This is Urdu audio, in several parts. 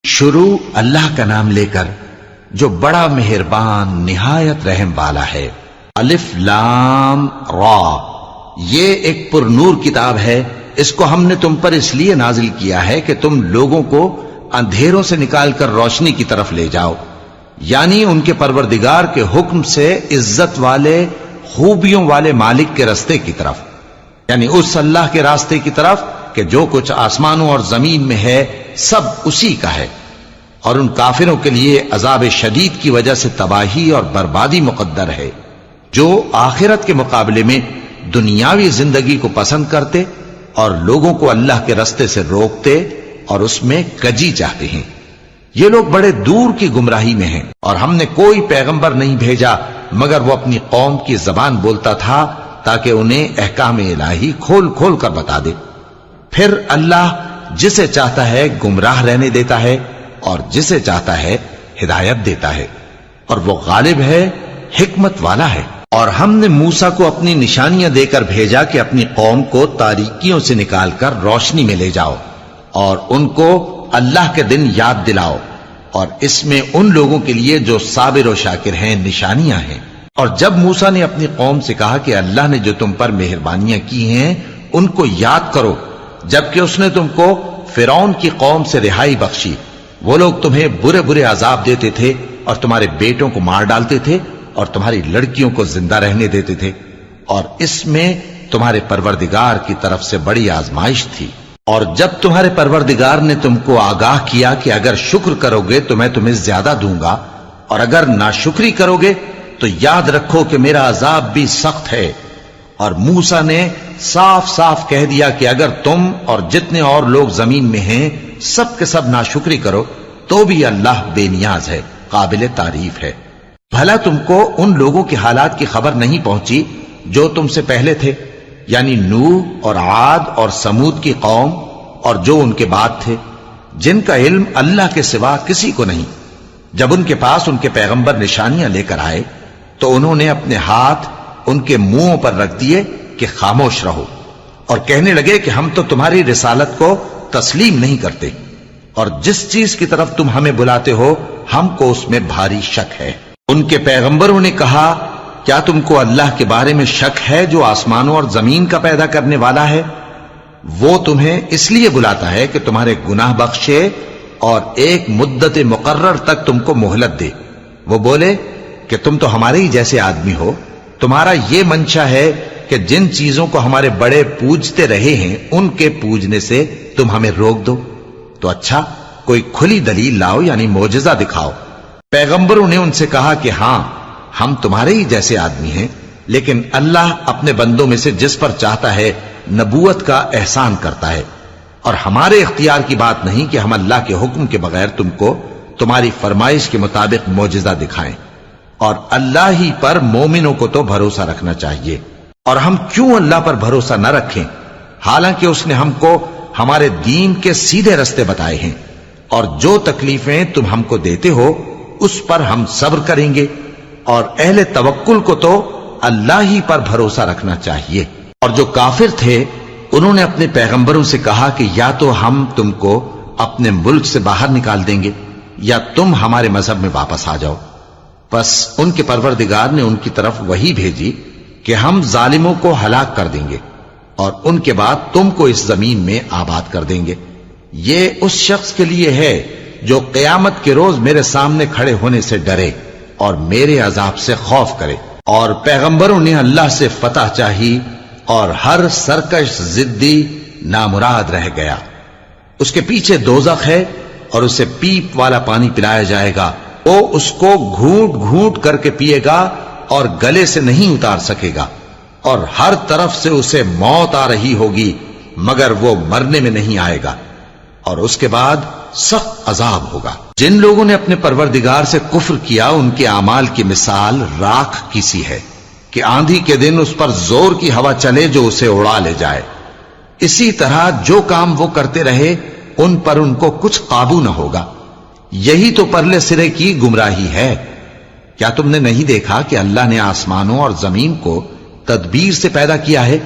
شروع اللہ کا نام لے کر جو بڑا مہربان نہایت رحم والا ہے۔ الف لام را، یہ ایک پر نور کتاب ہے، اس کو ہم نے تم پر اس لیے نازل کیا ہے کہ تم لوگوں کو اندھیروں سے نکال کر روشنی کی طرف لے جاؤ، یعنی ان کے پروردگار کے حکم سے عزت والے خوبیوں والے مالک کے راستے کی طرف، یعنی اس اللہ کے راستے کی طرف کہ جو کچھ آسمانوں اور زمین میں ہے سب اسی کا ہے۔ اور ان کافروں کے لیے عذاب شدید کی وجہ سے تباہی اور بربادی مقدر ہے، جو آخرت کے مقابلے میں دنیاوی زندگی کو پسند کرتے اور لوگوں کو اللہ کے راستے سے روکتے اور اس میں کجی چاہتے ہیں۔ یہ لوگ بڑے دور کی گمراہی میں ہیں، اور ہم نے کوئی پیغمبر نہیں بھیجا مگر وہ اپنی قوم کی زبان بولتا تھا تاکہ انہیں احکام الہی کھول کھول کر بتا دے۔ پھر اللہ جسے چاہتا ہے گمراہ رہنے دیتا ہے اور جسے چاہتا ہے ہدایت دیتا ہے، اور وہ غالب ہے، حکمت والا ہے۔ اور ہم نے موسیٰ کو اپنی نشانیاں دے کر بھیجا کہ اپنی قوم کو تاریکیوں سے نکال کر روشنی میں لے جاؤ اور ان کو اللہ کے دن یاد دلاؤ، اور اس میں ان لوگوں کے لیے جو صابر و شاکر ہیں نشانیاں ہیں۔ اور جب موسیٰ نے اپنی قوم سے کہا کہ اللہ نے جو تم پر مہربانیاں کی ہیں ان کو یاد کرو، جبکہ اس نے تم کو فرعون کی قوم سے رہائی بخشی، وہ لوگ تمہیں برے برے عذاب دیتے تھے اور تمہارے بیٹوں کو مار ڈالتے تھے اور تمہاری لڑکیوں کو زندہ رہنے دیتے تھے، اور اس میں تمہارے پروردگار کی طرف سے بڑی آزمائش تھی۔ اور جب تمہارے پروردگار نے تم کو آگاہ کیا کہ اگر شکر کرو گے تو میں تمہیں زیادہ دوں گا، اور اگر ناشکری کرو گے تو یاد رکھو کہ میرا عذاب بھی سخت ہے۔ اور موسیٰ نے صاف صاف کہہ دیا کہ اگر تم اور جتنے اور لوگ زمین میں ہیں سب کے سب ناشکری کرو تو بھی اللہ بے نیاز ہے، قابل تعریف ہے۔ بھلا تم کو ان لوگوں کے حالات کی خبر نہیں پہنچی جو تم سے پہلے تھے، یعنی نوح اور عاد اور سمود کی قوم اور جو ان کے بعد تھے، جن کا علم اللہ کے سوا کسی کو نہیں۔ جب ان کے پاس ان کے پیغمبر نشانیاں لے کر آئے تو انہوں نے اپنے ہاتھ ان کے منہوں پر رکھ دیے کہ خاموش رہو، اور کہنے لگے کہ ہم تو تمہاری رسالت کو تسلیم نہیں کرتے، اور جس چیز کی طرف تم ہمیں بلاتے ہو ہم کو اس میں بھاری شک ہے۔ ان کے پیغمبروں نے کہا، کیا تم کو اللہ کے بارے میں شک ہے جو آسمانوں اور زمین کا پیدا کرنے والا ہے؟ وہ تمہیں اس لیے بلاتا ہے کہ تمہارے گناہ بخشے اور ایک مدت مقرر تک تم کو مہلت دے۔ وہ بولے کہ تم تو ہمارے ہی جیسے آدمی ہو، تمہارا یہ منشا ہے کہ جن چیزوں کو ہمارے بڑے پوجتے رہے ہیں ان کے پوجنے سے تم ہمیں روک دو، تو اچھا کوئی کھلی دلیل لاؤ، یعنی معجزہ دکھاؤ۔ پیغمبروں نے ان سے کہا کہ ہاں ہم تمہارے ہی جیسے آدمی ہیں، لیکن اللہ اپنے بندوں میں سے جس پر چاہتا ہے نبوت کا احسان کرتا ہے، اور ہمارے اختیار کی بات نہیں کہ ہم اللہ کے حکم کے بغیر تم کو تمہاری فرمائش کے مطابق معجزہ دکھائیں، اور اللہ ہی پر مومنوں کو تو بھروسہ رکھنا چاہیے۔ اور ہم کیوں اللہ پر بھروسہ نہ رکھیں حالانکہ اس نے ہم کو ہمارے دین کے سیدھے رستے بتائے ہیں، اور جو تکلیفیں تم ہم کو دیتے ہو اس پر ہم صبر کریں گے، اور اہل توکل کو تو اللہ ہی پر بھروسہ رکھنا چاہیے۔ اور جو کافر تھے انہوں نے اپنے پیغمبروں سے کہا کہ یا تو ہم تم کو اپنے ملک سے باہر نکال دیں گے یا تم ہمارے مذہب میں واپس آ جاؤ۔ پس ان کے پروردگار نے ان کی طرف وحی بھیجی کہ ہم ظالموں کو ہلاک کر دیں گے اور ان کے بعد تم کو اس زمین میں آباد کر دیں گے۔ یہ اس شخص کے لیے ہے جو قیامت کے روز میرے سامنے کھڑے ہونے سے ڈرے اور میرے عذاب سے خوف کرے۔ اور پیغمبروں نے اللہ سے فتح چاہی اور ہر سرکش ضدی نامراد رہ گیا۔ اس کے پیچھے دوزخ ہے اور اسے پیپ والا پانی پلایا جائے گا، وہ اس کو گھونٹ گھونٹ کر کے پیے گا اور گلے سے نہیں اتار سکے گا، اور ہر طرف سے اسے موت آ رہی ہوگی مگر وہ مرنے میں نہیں آئے گا، اور اس کے بعد سخت عذاب ہوگا۔ جن لوگوں نے اپنے پروردگار سے کفر کیا ان کے اعمال کی مثال راکھ کی سی ہے کہ آندھی کے دن اس پر زور کی ہوا چلے جو اسے اڑا لے جائے۔ اسی طرح جو کام وہ کرتے رہے ان پر ان کو کچھ قابو نہ ہوگا۔ یہی تو پرلے سرے کی گمراہی ہے۔ کیا تم نے نہیں دیکھا کہ اللہ نے آسمانوں اور زمین کو تدبیر سے پیدا کیا ہے؟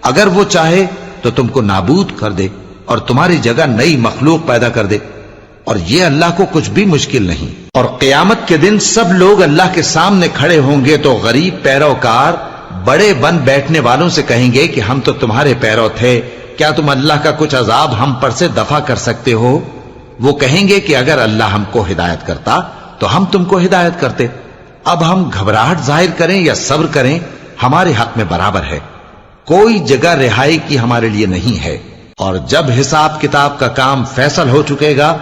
اگر وہ چاہے تو تم کو نابود کر دے اور تمہاری جگہ نئی مخلوق پیدا کر دے۔ اور یہ اللہ کو کچھ بھی مشکل نہیں. اور قیامت کے دن سب لوگ اللہ کے سامنے کھڑے ہوں گے تو غریب پیروکار بڑے بن بیٹھنے والوں سے کہیں گے کہ ہم تو تمہارے پیرو تھے، کیا تم اللہ کا کچھ عذاب ہم پر سے دفع کر سکتے ہو؟ وہ کہیں گے کہ اگر اللہ ہم کو ہدایت کرتا تو ہم تم کو ہدایت کرتے. اب ہم گھبراہٹ ظاہر کریں یا صبر کریں ہمارے حق میں برابر ہے، کوئی جگہ رہائی کی ہمارے لیے نہیں ہے. اور جب حساب کتاب کا کام فیصل ہو چکے گا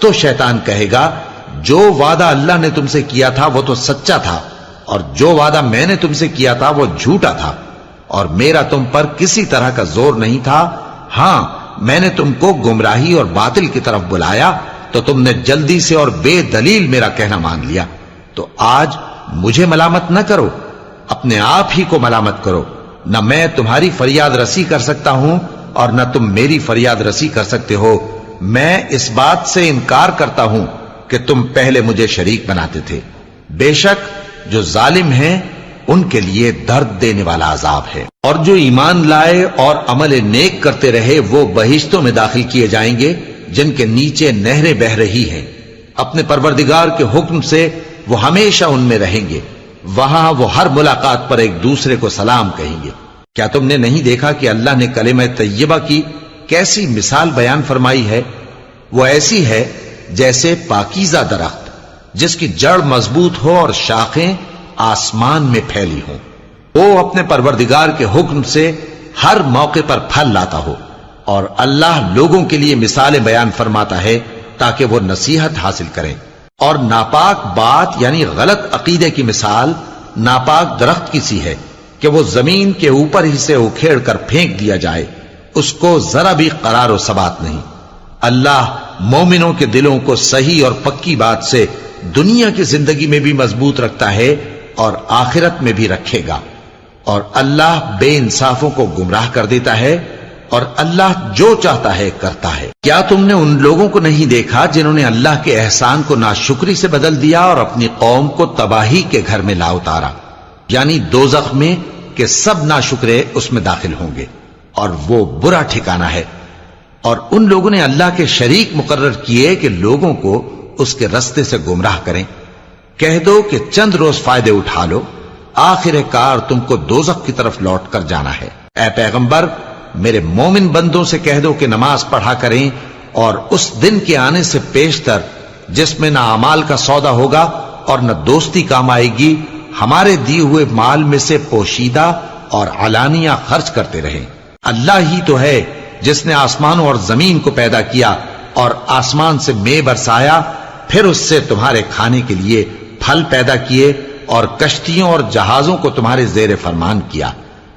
تو شیطان کہے گا جو وعدہ اللہ نے تم سے کیا تھا وہ تو سچا تھا، اور جو وعدہ میں نے تم سے کیا تھا وہ جھوٹا تھا، اور میرا تم پر کسی طرح کا زور نہیں تھا. ہاں میں نے تم کو گمراہی اور باطل کی طرف بلایا تو تم نے جلدی سے اور بے دلیل میرا کہنا مان لیا. تو آج مجھے ملامت نہ کرو، اپنے آپ ہی کو ملامت کرو. نہ میں تمہاری فریاد رسی کر سکتا ہوں اور نہ تم میری فریاد رسی کر سکتے ہو. میں اس بات سے انکار کرتا ہوں کہ تم پہلے مجھے شریک بناتے تھے. بے شک جو ظالم ہیں ان کے لیے درد دینے والا عذاب ہے. اور جو ایمان لائے اور عمل نیک کرتے رہے وہ بہشتوں میں داخل کیے جائیں گے جن کے نیچے نہریں بہہ رہی ہیں. اپنے پروردگار کے حکم سے وہ ہمیشہ ان میں رہیں گے. وہاں وہ ہر ملاقات پر ایک دوسرے کو سلام کہیں گے. کیا تم نے نہیں دیکھا کہ اللہ نے کلمہ طیبہ کی کیسی مثال بیان فرمائی ہے؟ وہ ایسی ہے جیسے پاکیزہ درخت جس کی جڑ مضبوط ہو اور شاخیں آسمان میں پھیلی ہوں. وہ اپنے پروردگار کے حکم سے ہر موقع پر پھل لاتا ہو. اور اللہ لوگوں کے لیے مثالیں بیان فرماتا ہے تاکہ وہ نصیحت حاصل کریں. اور ناپاک بات یعنی غلط عقیدے کی مثال ناپاک درخت کی سی ہے کہ وہ زمین کے اوپر ہی سے اکھیڑ کر پھینک دیا جائے، اس کو ذرا بھی قرار و ثبات نہیں. اللہ مومنوں کے دلوں کو صحیح اور پکی بات سے دنیا کی زندگی میں بھی مضبوط رکھتا ہے اور آخرت میں بھی رکھے گا. اور اللہ بے انصافوں کو گمراہ کر دیتا ہے اور اللہ جو چاہتا ہے کرتا ہے. کیا تم نے ان لوگوں کو نہیں دیکھا جنہوں نے اللہ کے احسان کو ناشکری سے بدل دیا اور اپنی قوم کو تباہی کے گھر میں لا اتارا، یعنی دوزخ میں کہ سب ناشکرے اس میں داخل ہوں گے اور وہ برا ٹھکانہ ہے. اور ان لوگوں نے اللہ کے شریک مقرر کیے کہ لوگوں کو اس کے رستے سے گمراہ کریں. کہہ دو کہ چند روز فائدے اٹھا لو، آخر کار تم کو دوزخ کی طرف لوٹ کر جانا ہے. اے پیغمبر میرے مومن بندوں سے کہہ دو کہ نماز پڑھا کریں اور اس دن کے آنے سے پیشتر جس میں نہ اعمال کا سودا ہوگا اور نہ دوستی کام آئے گی ہمارے دیے ہوئے مال میں سے پوشیدہ اور علانیہ خرچ کرتے رہیں. اللہ ہی تو ہے جس نے آسمانوں اور زمین کو پیدا کیا اور آسمان سے مے برسایا، پھر اس سے تمہارے کھانے کے لیے پھل پیدا کیے اور کشتیوں اور جہازوں کو تمہارے زیر فرمان کیا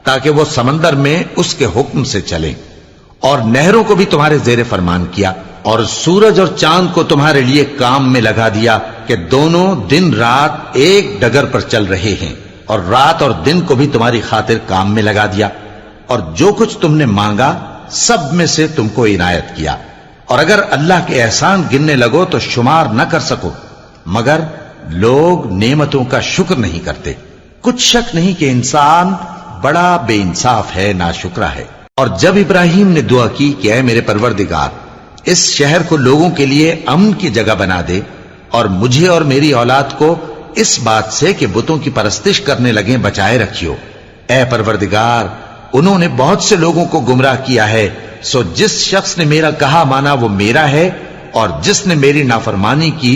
تاکہ وہ سمندر میں اس کے حکم سے چلیں، اور نہروں کو بھی تمہارے زیر فرمان کیا، اور سورج اور چاند کو تمہارے لیے کام میں لگا دیا کہ دونوں دن رات ایک ڈگر پر چل رہے ہیں، اور رات اور دن کو بھی تمہاری خاطر کام میں لگا دیا، اور جو کچھ تم نے مانگا سب میں سے تم کو عنایت کیا. اور اگر اللہ کے احسان گننے لگو تو شمار نہ کر سکو، مگر لوگ نعمتوں کا شکر نہیں کرتے. کچھ شک نہیں کہ انسان بڑا بے انصاف ہے، ناشکرا ہے. اور جب ابراہیم نے دعا کی کہ اے میرے پروردگار اس شہر کو لوگوں کے لیے امن کی جگہ بنا دے اور مجھے اور میری اولاد کو اس بات سے کہ بتوں کی پرستش کرنے لگیں بچائے رکھیو. اے پروردگار انہوں نے بہت سے لوگوں کو گمراہ کیا ہے، سو جس شخص نے میرا کہا مانا وہ میرا ہے، اور جس نے میری نافرمانی کی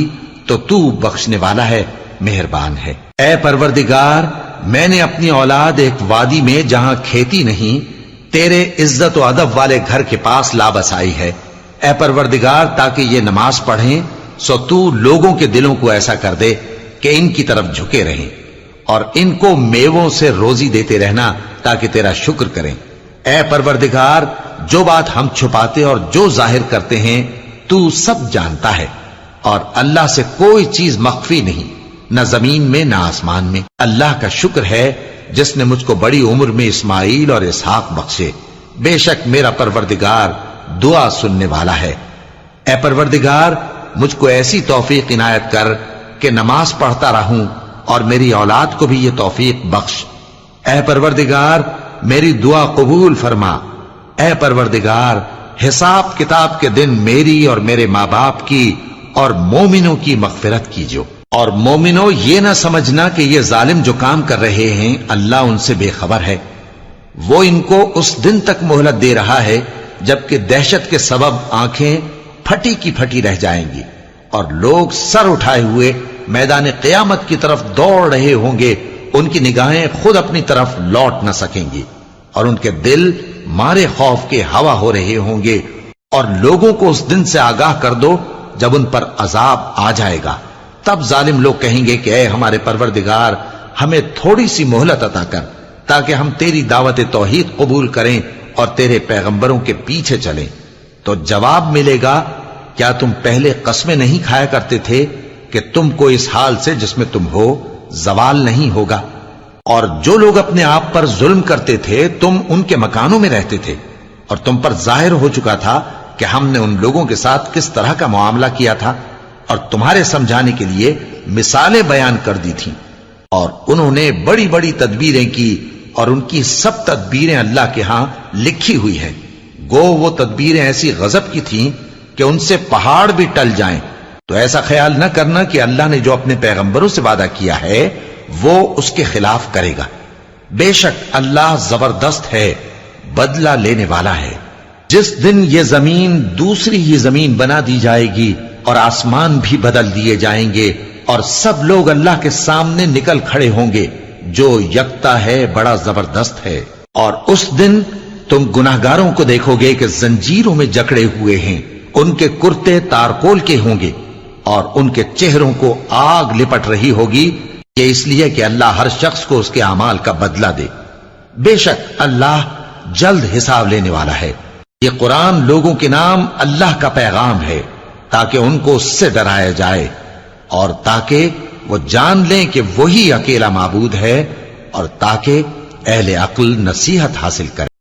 تو تو بخشنے والا ہے، مہربان ہے. اے پروردگار میں نے اپنی اولاد ایک وادی میں جہاں کھیتی نہیں تیرے عزت و ادب والے گھر کے پاس لا بسائی ہے. اے پروردگار تاکہ یہ نماز پڑھیں سو تو لوگوں کے دلوں کو ایسا کر دے کہ ان کی طرف جھکے رہیں اور ان کو میووں سے روزی دیتے رہنا تاکہ تیرا شکر کریں. اے پروردگار جو بات ہم چھپاتے اور جو ظاہر کرتے ہیں تو سب جانتا ہے، اور اللہ سے کوئی چیز مخفی نہیں، نہ زمین میں نہ آسمان میں. اللہ کا شکر ہے جس نے مجھ کو بڑی عمر میں اسماعیل اور اسحاق بخشے. بے شک میرا پروردگار دعا سننے والا ہے. اے پروردگار مجھ کو ایسی توفیق عنایت کر کہ نماز پڑھتا رہوں اور میری اولاد کو بھی یہ توفیق بخش. اے پروردگار میری دعا قبول فرما. اے پروردگار حساب کتاب کے دن میری اور میرے ماں باپ کی اور مومنوں کی مغفرت کیجو۔ اور مومنوں یہ نہ سمجھنا کہ یہ ظالم جو کام کر رہے ہیں اللہ ان سے بے خبر ہے، وہ ان کو اس دن تک مہلت دے رہا ہے جبکہ دہشت کے سبب آنکھیں پھٹی کی پھٹی رہ جائیں گی اور لوگ سر اٹھائے ہوئے میدان قیامت کی طرف دوڑ رہے ہوں گے، ان کی نگاہیں خود اپنی طرف لوٹ نہ سکیں گی اور ان کے دل مارے خوف کے ہوا ہو رہے ہوں گے۔ اور لوگوں کو اس دن سے آگاہ کر دو جب ان پر عذاب آ جائے گا، تب ظالم لوگ کہیں گے کہ اے ہمارے پروردگار، ہمیں تھوڑی سی مہلت عطا کر تاکہ ہم تیری دعوت توحید قبول کریں اور تیرے پیغمبروں کے پیچھے چلیں۔ تو جواب ملے گا، کیا تم پہلے قسمیں نہیں کھایا کرتے تھے کہ تم کو اس حال سے جس میں تم ہو زوال نہیں ہوگا؟ اور جو لوگ اپنے آپ پر ظلم کرتے تھے تم ان کے مکانوں میں رہتے تھے، اور تم پر ظاہر ہو چکا تھا کہ ہم نے ان لوگوں کے ساتھ کس طرح کا معاملہ کیا تھا، اور تمہارے سمجھانے کے لیے مثالیں بیان کر دی تھیں۔ اور انہوں نے بڑی بڑی تدبیریں کی، اور ان کی سب تدبیریں اللہ کے ہاں لکھی ہوئی ہیں۔ گو وہ تدبیریں ایسی غضب کی تھیں کہ ان سے پہاڑ بھی ٹل جائیں۔ تو ایسا خیال نہ کرنا کہ اللہ نے جو اپنے پیغمبروں سے وعدہ کیا ہے وہ اس کے خلاف کرے گا۔ بے شک اللہ زبردست ہے، بدلہ لینے والا ہے۔ جس دن یہ زمین دوسری ہی زمین بنا دی جائے گی اور آسمان بھی بدل دیے جائیں گے اور سب لوگ اللہ کے سامنے نکل کھڑے ہوں گے، جو یکتا ہے بڑا زبردست ہے۔ اور اس دن تم گناہگاروں کو دیکھو گے کہ زنجیروں میں جکڑے ہوئے ہیں، ان کے کرتے تارکول کے ہوں گے اور ان کے چہروں کو آگ لپٹ رہی ہوگی، کہ اس لیے کہ اللہ ہر شخص کو اس کے اعمال کا بدلہ دے۔ بے شک اللہ جلد حساب لینے والا ہے۔ یہ قرآن لوگوں کے نام اللہ کا پیغام ہے تاکہ ان کو اس سے ڈرایا جائے اور تاکہ وہ جان لیں کہ وہی اکیلا معبود ہے، اور تاکہ اہل عقل نصیحت حاصل کریں۔